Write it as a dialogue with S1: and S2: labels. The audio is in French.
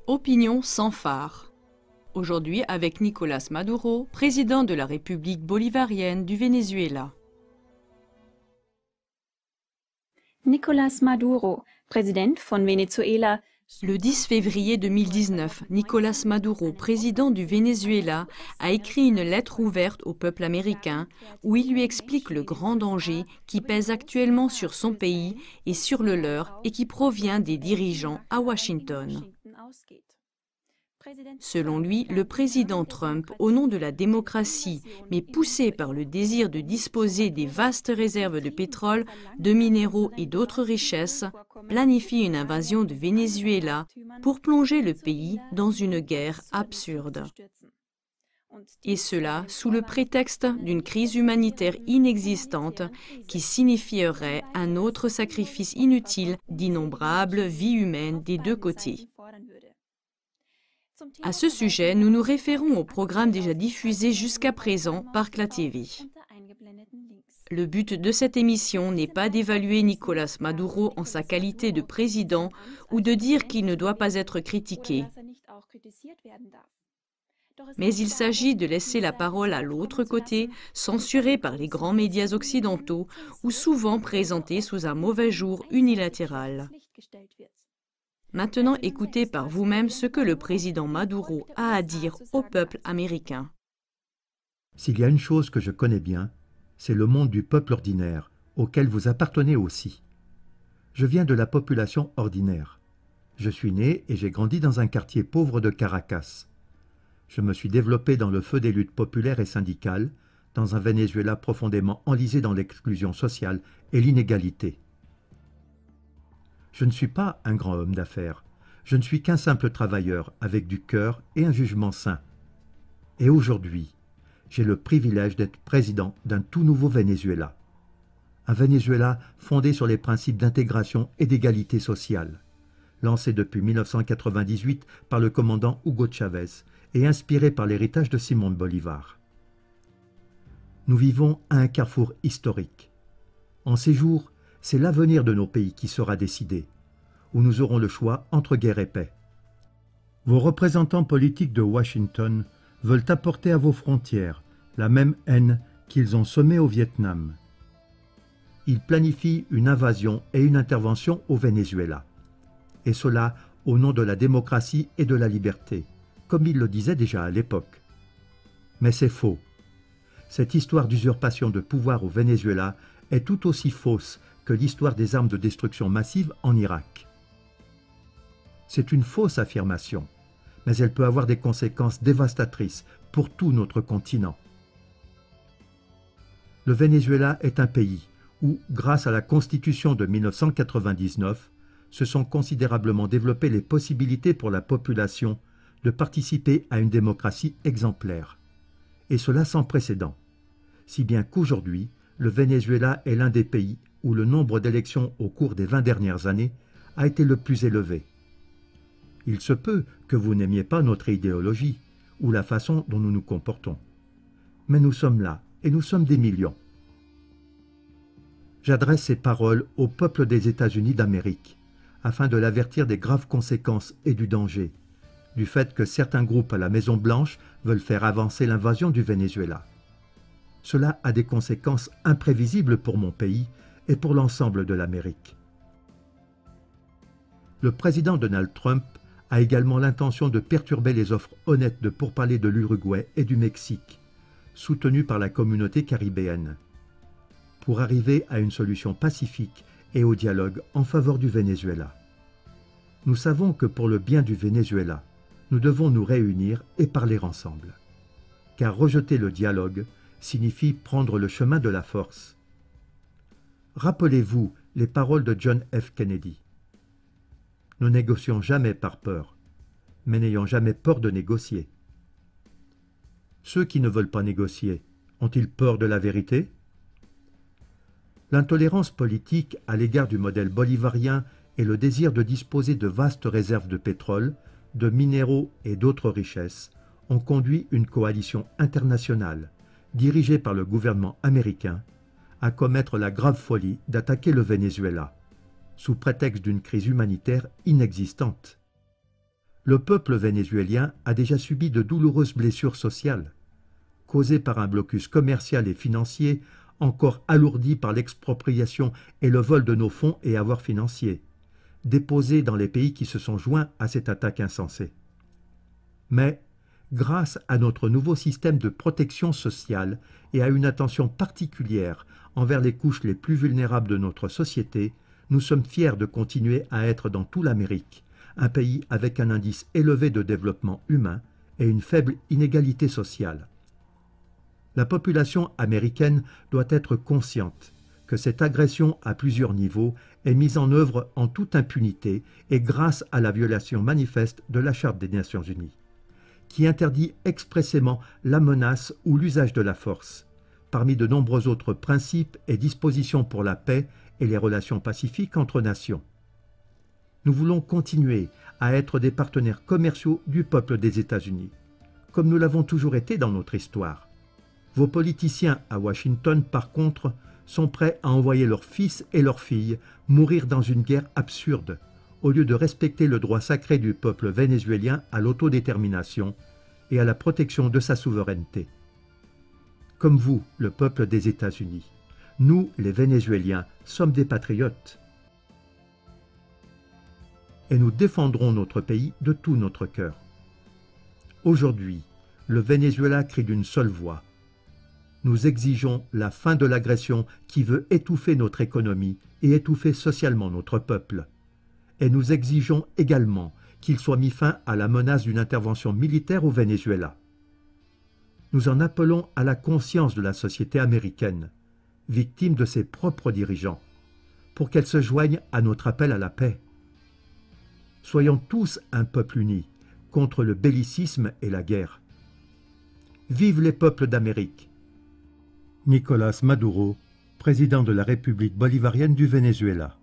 S1: Opinion sans phare. Aujourd'hui avec Nicolás Maduro, président de la République bolivarienne du Venezuela.
S2: Nicolás Maduro, Präsident von Venezuela.
S1: Le 10 février 2019, Nicolás Maduro, président du Venezuela, a écrit une lettre ouverte au peuple américain où il lui explique le grand danger qui pèse actuellement sur son pays et sur le leur et qui provient des dirigeants à Washington. Selon lui, le président Trump, au nom de la démocratie, mais poussé par le désir de disposer des vastes réserves de pétrole, de minéraux et d'autres richesses, planifie une invasion de Venezuela pour plonger le pays dans une guerre absurde. Et cela sous le prétexte d'une crise humanitaire inexistante qui signifierait un autre sacrifice inutile d'innombrables vies humaines des deux côtés. À ce sujet, nous nous référons au programme déjà diffusé jusqu'à présent par CLA TV. Le but de cette émission n'est pas d'évaluer Nicolás Maduro en sa qualité de président ou de dire qu'il ne doit pas être critiqué. Mais il s'agit de laisser la parole à l'autre côté, censuré par les grands médias occidentaux ou souvent présenté sous un mauvais jour unilatéral. Maintenant, écoutez par vous-même ce que le président Maduro a à dire au peuple américain.
S3: S'il y a une chose que je connais bien, c'est le monde du peuple ordinaire, auquel vous appartenez aussi. Je viens de la population ordinaire. Je suis né et j'ai grandi dans un quartier pauvre de Caracas. Je me suis développé dans le feu des luttes populaires et syndicales, dans un Venezuela profondément enlisé dans l'exclusion sociale et l'inégalité. Je ne suis pas un grand homme d'affaires. Je ne suis qu'un simple travailleur avec du cœur et un jugement sain. Et aujourd'hui, j'ai le privilège d'être président d'un tout nouveau Venezuela. Un Venezuela fondé sur les principes d'intégration et d'égalité sociale, lancé depuis 1998 par le commandant Hugo Chavez et inspiré par l'héritage de Simón Bolívar. Nous vivons à un carrefour historique. En ces jours, c'est l'avenir de nos pays qui sera décidé, où nous aurons le choix entre guerre et paix. Vos représentants politiques de Washington veulent apporter à vos frontières la même haine qu'ils ont semée au Vietnam. Ils planifient une invasion et une intervention au Venezuela. Et cela au nom de la démocratie et de la liberté, comme ils le disaient déjà à l'époque. Mais c'est faux. Cette histoire d'usurpation de pouvoir au Venezuela est tout aussi fausse que l'histoire des armes de destruction massive en Irak. C'est une fausse affirmation, mais elle peut avoir des conséquences dévastatrices pour tout notre continent. Le Venezuela est un pays où, grâce à la Constitution de 1999, se sont considérablement développées les possibilités pour la population de participer à une démocratie exemplaire. Et cela sans précédent, si bien qu'aujourd'hui, le Venezuela est l'un des pays où le nombre d'élections au cours des 20 dernières années a été le plus élevé. Il se peut que vous n'aimiez pas notre idéologie ou la façon dont nous nous comportons. Mais nous sommes là et nous sommes des millions. J'adresse ces paroles au peuple des États-Unis d'Amérique afin de l'avertir des graves conséquences et du danger, du fait que certains groupes à la Maison-Blanche veulent faire avancer l'invasion du Venezuela. Cela a des conséquences imprévisibles pour mon pays et pour l'ensemble de l'Amérique. Le président Donald Trump a également l'intention de perturber les offres honnêtes de pourparlers de l'Uruguay et du Mexique, soutenues par la communauté caribéenne, pour arriver à une solution pacifique et au dialogue en faveur du Venezuela. Nous savons que pour le bien du Venezuela, nous devons nous réunir et parler ensemble. Car rejeter le dialogue signifie prendre le chemin de la force. Rappelez-vous les paroles de John F. Kennedy. Ne négocions jamais par peur, mais n'ayons jamais peur de négocier. Ceux qui ne veulent pas négocier, ont-ils peur de la vérité? L'intolérance politique à l'égard du modèle bolivarien et le désir de disposer de vastes réserves de pétrole, de minéraux et d'autres richesses ont conduit une coalition internationale, dirigée par le gouvernement américain, à commettre la grave folie d'attaquer le Venezuela, sous prétexte d'une crise humanitaire inexistante. Le peuple vénézuélien a déjà subi de douloureuses blessures sociales, causées par un blocus commercial et financier encore alourdi par l'expropriation et le vol de nos fonds et avoirs financiers, déposés dans les pays qui se sont joints à cette attaque insensée. Mais, grâce à notre nouveau système de protection sociale et à une attention particulière envers les couches les plus vulnérables de notre société, nous sommes fiers de continuer à être dans toute l'Amérique, un pays avec un indice élevé de développement humain et une faible inégalité sociale. La population américaine doit être consciente que cette agression à plusieurs niveaux est mise en œuvre en toute impunité et grâce à la violation manifeste de la Charte des Nations Unies, qui interdit expressément la menace ou l'usage de la force, parmi de nombreux autres principes et dispositions pour la paix et les relations pacifiques entre nations. Nous voulons continuer à être des partenaires commerciaux du peuple des États-Unis, comme nous l'avons toujours été dans notre histoire. Vos politiciens à Washington, par contre, sont prêts à envoyer leurs fils et leurs filles mourir dans une guerre absurde, au lieu de respecter le droit sacré du peuple vénézuélien à l'autodétermination et à la protection de sa souveraineté. Comme vous, le peuple des États-Unis, nous, les Vénézuéliens, sommes des patriotes. Et nous défendrons notre pays de tout notre cœur. Aujourd'hui, le Venezuela crie d'une seule voix. Nous exigeons la fin de l'agression qui veut étouffer notre économie et étouffer socialement notre peuple. Et nous exigeons également qu'il soit mis fin à la menace d'une intervention militaire au Venezuela. Nous en appelons à la conscience de la société américaine, victime de ses propres dirigeants, pour qu'elle se joigne à notre appel à la paix. Soyons tous un peuple uni contre le bellicisme et la guerre. Vive les peuples d'Amérique! Nicolás Maduro, président de la République bolivarienne du Venezuela.